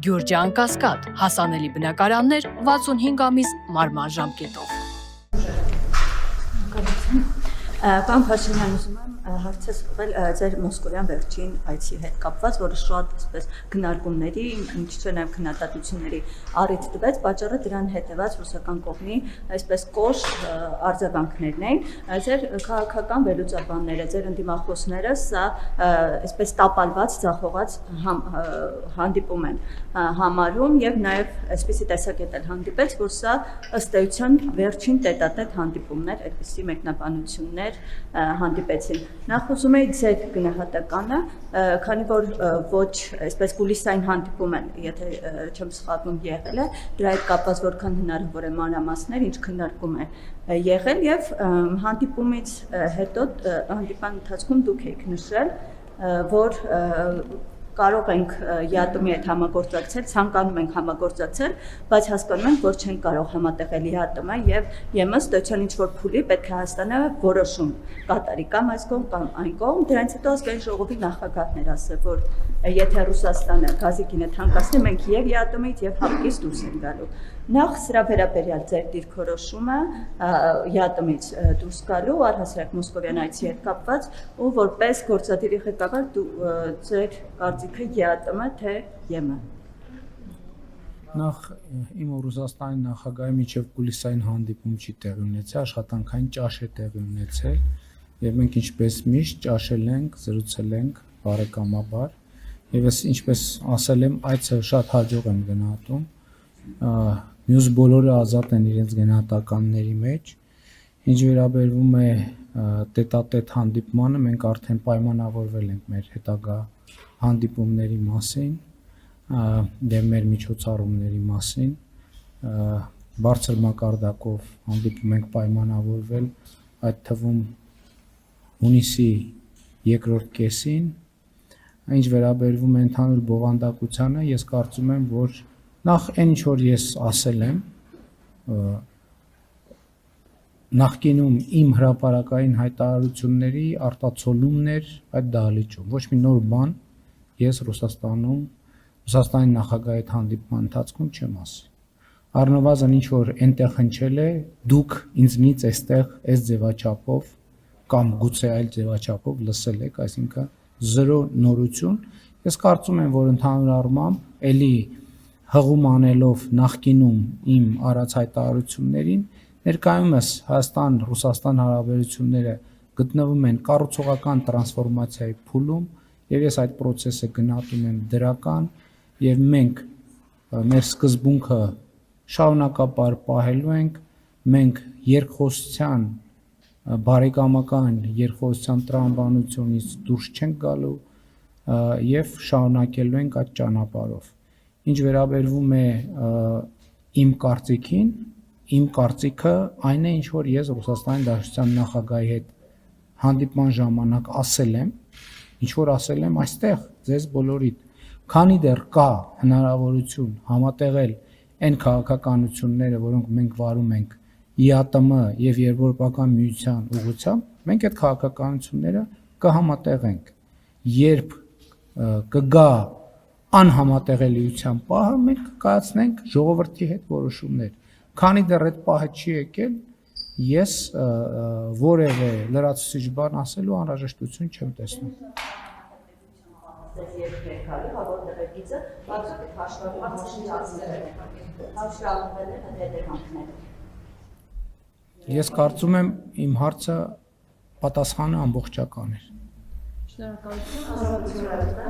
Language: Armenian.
Գյուրջան Կասկադ, հասանելի բնակարաններ 65 ամիս մարման ժամկետով։ Պարոն Փաշինյան, ուզում եմ հարցս ուղղել ձեր մոսկովյան վերջին այցի հետ կապված, որը շատ այսպես քննարկումների, ինչ չէ նաև քննադատությունների առիթ տվեց, պատճառը դրան հետևած ռուսական կողմի այսպես կոշտ արձագանքներն էին։ Ձեր քաղաքական վերլուծաբանները, ձեր ընդդիմախոսները սա այսպես տապալված, ձախողած հանդիպում են համարում եւ նաև այսպիսի տեսակետ էլ հանդիպեց, որ սա ըստ էության վերջին տետատետ հանդիպումներ, այդպիսի մեկնաբանություններ հանդիպեցին։ Նախ ուզում էի ձեր գնահատականը, քանի որ ոչ այսպես կուլիսային հանդիպում են, եթե չեմ սխալվում, եղել է, դրա հետ կապված որքան հնարավոր է մանրամասներ, ինչ քննարկում է եղել եւ հանդիպումից հետո հանդիպան ընթացքում դուք եք նշել, որ կարող ենք ԵԱՏՄ-ի հետ համագործակցել, ցանկանում ենք համագործակցել, բայց հասկանում ենք, որ չենք կարող համատեղել ԵԱՏՄ-ը եւ ԵՄ-ըստ էության ինչ-որ փուլի պետք է Հայաստանը որոշում կատարի կամ այս կողմ կամ այն կողմ, դրանից հետո ազգային ժողովի նախագահն էր ասել, որ եթե Ռուսաստանը գազի գինը թանկացնի, մենք եւ ԵԱՏՄ-ից եւ ՀԱՊԿ-ից դուրս ենք գալու։ Նախ սրա վերաբերյալ ձեր դիրքորոշումը ԵԱՏՄ-ից դուրս գալու, առհասարակ մոսկովյան այցի հետ կապված, ու որպես գործադիրի ղեկավար ձեր կարծիքը ԵԱՏՄ թե ԵՄ։ Նախ իմ ու Ռուսաստանի նախագահի միջև կուլիսային հանդիպում չի տեղի ունեցել, աշխատանքային ճաշ է տեղի ունեցել, եւ մենք ինչպես միշտ ճաշել ենք, զրուցել ենք բարեկամաբար, եւ ես ինչպես ասել եմ, այցը շատ հաջող եմ գնահատում, մյուս բոլորը ազատ են իրենց գնահատականների մեջ, ինչ վերաբերվում է տետատետ հանդիպմանը, մենք արդեն պայմանավորվել ենք մեր հետագա հանդիպումների մասին եւ մեր միջոցառումների մասին, բարձր մակարդակով հանդիպում ենք պայմանավորվել, այդ թվում հունիսի երկրորդ կեսին, ինչ վերաբերվում է ընդհանուր բովանդակությանը, ես կարծում եմ, որ նախ այն ինչ որ ես ասել եմ, նախկինում իմ հրապարակային հայտարարությունների արտացոլումներ այդ դահլիճում, ոչ մի նոր բան ես Ռուսաստանի նախագահի հետ հանդիպման ընթացքում չեմ ասի։ Առնվազն ինչ որ այնտեղ հնչել է, դուք ինձնից այստեղ այս ձևաչափով կամ գուցե այլ ձևաչափով լսել եք, այսինքն զրո նորություն։ Ես կարծում եմ, որ ընդհանուր առմամբ էլի հղում անելով նախկինում իմ առած հայտարարություններին, ներկայումս Հայաստան-Ռուսաստան հարաբերությունները գտնվում են կառուցողական տրանսֆորմացիայի փուլում, եւ ես այդ process-ը գնահատում եմ դրական, եւ մենք մեր սկզբունքը շարունակապար պահելու ենք, մենք երկխոսության բարեկամական երկխոսության տրամաբանությունից դուրս չենք գալու եւ շարունակելու ենք այդ ճանապարհով։ Ինչ վերաբերվում է իմ կարծիքին, իմ կարծիքը այն է, ինչ որ ես Ռուսաստանի Դաշնության նախագահի հետ հանդիպման ժամանակ ասել եմ, ինչ որ ասել եմ այստեղ ձեզ բոլորիդ, քանի դեռ կա հնարավորություն համատեղել այն քաղաքականությունները, որոնք մենք վարում ենք ԵԱՏՄ եւ Եվրոպական միության ուղղությամբ, մենք այդ քաղաքականությունները կհամատեղենք։ Երբ կգա անհամատեղելիության պահը, մենք կկայացնենք ժողովրդի հետ որոշումներ։ Քանի դեռ այդ պահը չի եկել, ես որևէ լրացուցիչ բան ասելու անհրաժեշտություն չեմ տեսնում։ Ես կարծում եմ իմ հարցը պատասխանը ամբողջական էր։ Շնորհակալություն։